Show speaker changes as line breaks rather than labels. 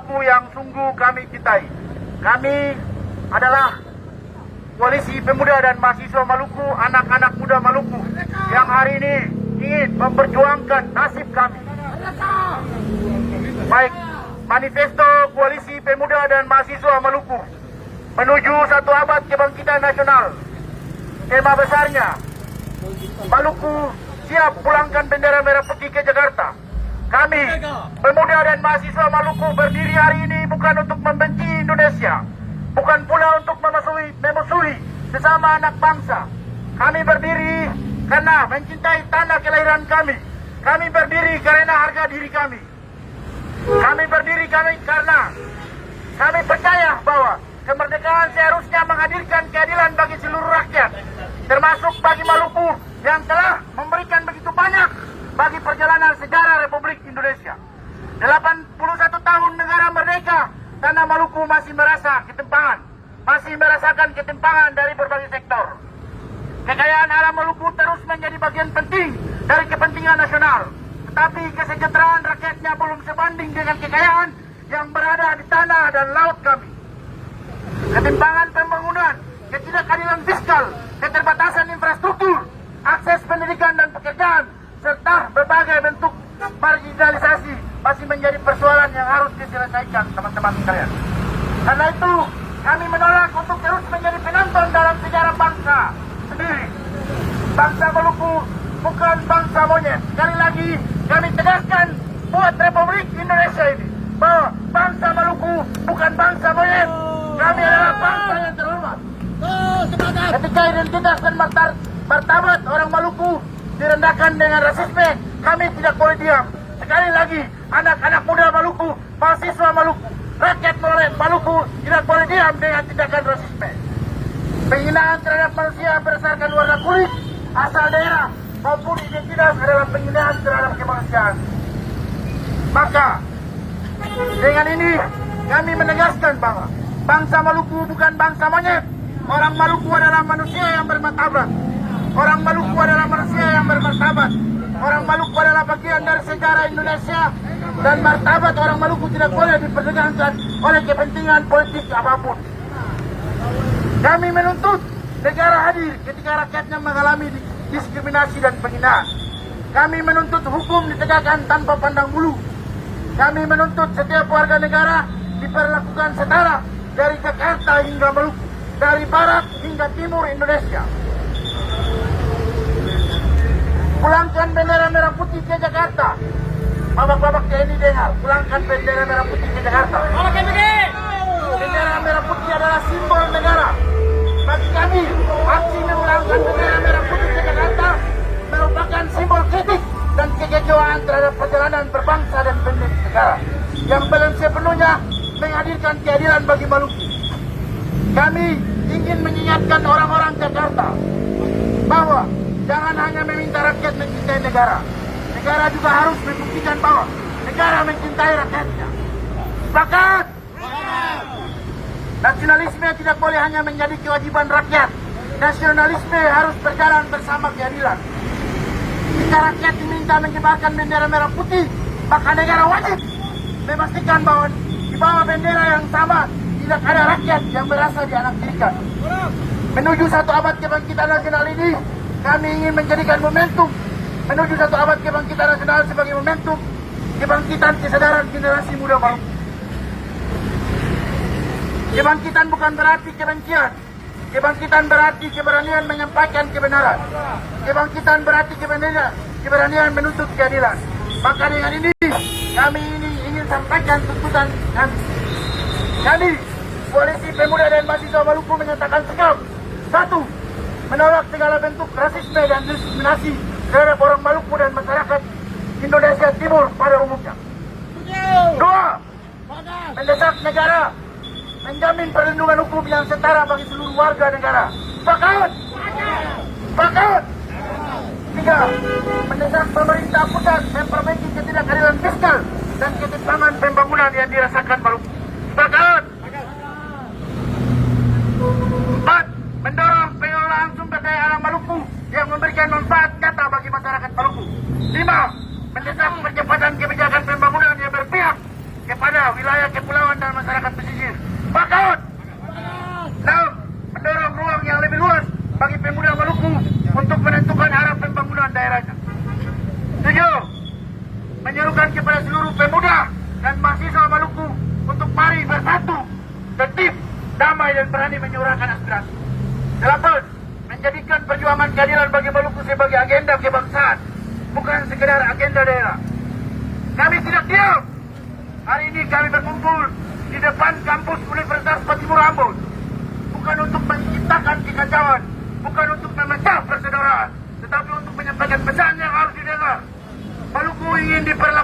Maluku yang sungguh kami cintai. Kami adalah Koalisi Pemuda dan Mahasiswa Maluku, anak-anak muda Maluku yang hari ini ingin memperjuangkan nasib kami. Baik, manifesto Koalisi Pemuda dan Mahasiswa Maluku menuju 1 abad kebangkitan nasional. Tema besarnya, Maluku siap pulangkan bendera merah putih ke Jakarta. Kami, pemuda dan mahasiswa Maluku, berdiri hari ini bukan untuk membenci Indonesia, bukan pula untuk memusuhi sesama anak bangsa. Kami berdiri karena mencintai tanah kelahiran kami. Kami berdiri karena harga diri kami. Kami berdiri karena kami percaya bahwa kemerdekaan seharusnya menghadirkan keadilan bagi seluruh rakyat, termasuk bagi Maluku yang telah memberikan begitu banyak bagi perjalanan sejarah Republik Indonesia. 81 tahun negara merdeka, tanah Maluku masih merasakan ketimpangan dari berbagai sektor. Kekayaan alam Maluku terus menjadi bagian penting dari kepentingan nasional, tetapi kesejahteraan rakyatnya belum sebanding dengan kekayaan yang berada di tanah dan laut kami. Ketimpangan pembangunan, ketidakadilan fiskal, keterbatasan infrastruktur, akses pendidikan dan pekerjaan, serta berbagai bentuk marginalisasi masih menjadi persoalan yang harus diselesaikan, teman-teman sekalian. Karena itu, kami menolak untuk terus menjadi penonton dalam sejarah bangsa sendiri. Bangsa Maluku bukan bangsa monyet. Sekali lagi, kami tegaskan buat Republik Indonesia ini bahwa bangsa Maluku bukan bangsa monyet. Kami adalah bangsa yang terhormat. Ketika identitas dan martabat orang Maluku direndahkan dengan rasisme, kami tidak boleh diam. Sekali lagi, anak-anak muda Maluku, mahasiswa Maluku, rakyat Maluku tidak boleh diam dengan tindakan rasisme. Penghinaan terhadap manusia berdasarkan warna kulit, asal daerah, maupun identitas adalah penghinaan terhadap kemanusiaan. Maka, dengan ini kami menegaskan bahwa bangsa Maluku bukan bangsa monyet. Orang Maluku adalah manusia yang bermartabat. Orang Maluku adalah manusia yang bermartabat. Orang Maluku adalah bagian dari sejarah Indonesia, dan martabat orang Maluku tidak boleh diperdagangkan oleh kepentingan politik apapun. Kami menuntut negara hadir ketika rakyatnya mengalami diskriminasi dan penghinaan. Kami menuntut hukum ditegakkan tanpa pandang bulu. Kami menuntut setiap warga negara diperlakukan setara dari Jakarta hingga Maluku, dari barat hingga timur Indonesia. Pulangkan bendera merah putih ke Jakarta. Babak-babak TNI dengar, pulangkan bendera merah putih ke Jakarta. Bendera merah putih adalah simbol negara. Bagi kami, aksi memulangkan bendera merah putih ke Jakarta merupakan simbol kritik dan kekecewaan terhadap perjalanan berbangsa dan bernegara yang belum sepenuhnya menghadirkan keadilan bagi Maluku. Kami ingin mengingatkan orang-orang Jakarta bahwa jangan hanya meminta rakyat mencintai negara. Negara juga harus membuktikan bahwa negara mencintai rakyatnya. Sepakat? Nasionalisme tidak boleh hanya menjadi kewajiban rakyat. Nasionalisme harus berjalan bersama keadilan. Jika rakyat diminta mengibarkan bendera merah putih, maka negara wajib memastikan bahwa di bawah bendera yang sama tidak ada rakyat yang merasa dianaktirikan. Menuju 1 abad kebangkitan nasional ini, kami ingin menjadikan momentum menuju 1 abad kebangkitan nasional sebagai momentum kebangkitan kesadaran generasi muda Maluku. Kebangkitan bukan berarti kebencian. Kebangkitan berarti keberanian menyampaikan kebenaran. Kebangkitan berarti keberanian menuntut keadilan. Maka dengan ini, kami ingin sampaikan tuntutan kami. Kami, Koalisi Pemuda dan Mahasiswa Maluku menyatakan sikap. 1. Menolak segala bentuk rasisme dan diskriminasi terhadap orang Maluku dan masyarakat Indonesia Timur pada umumnya. 2. Mendesak negara menjamin perlindungan hukum yang setara bagi seluruh warga negara. Sepakat? Sepakat? 3. Mendesak pemerintah pusat memperbaiki ketidakadilan fiskal dan ketimpangan pembangunan yang dirasakan Maluku. Sepakat? 4. Mendorong pengelolaan sumber daya alam Maluku yang memberikan manfaat nyata bagi masyarakat Maluku. 5. Mendesak percepatan kebijakan pembangunan yang berpihak kepada wilayah kepulauan dan masyarakat pesisir. Bakaut! 6. Mendorong ruang yang lebih luas bagi pemuda Maluku untuk menentukan arah pembangunan daerahnya. 7. Menyerukan kepada seluruh pemuda dan mahasiswa Maluku untuk mari bersatu, tertib, damai dan berani menyuarakan aspirasi. 8. Menjadikan perjuangan keadilan bagi Maluku sebagai agenda kebangsaan, bukan sekedar agenda daerah. Kami tidak diam. Hari ini kami berkumpul di depan kampus Universitas Patimura Ambon, bukan untuk menciptakan kekacauan, bukan untuk memecah persaudaraan, tetapi untuk menyampaikan pesan yang harus didengar. Maluku ingin diperlakukan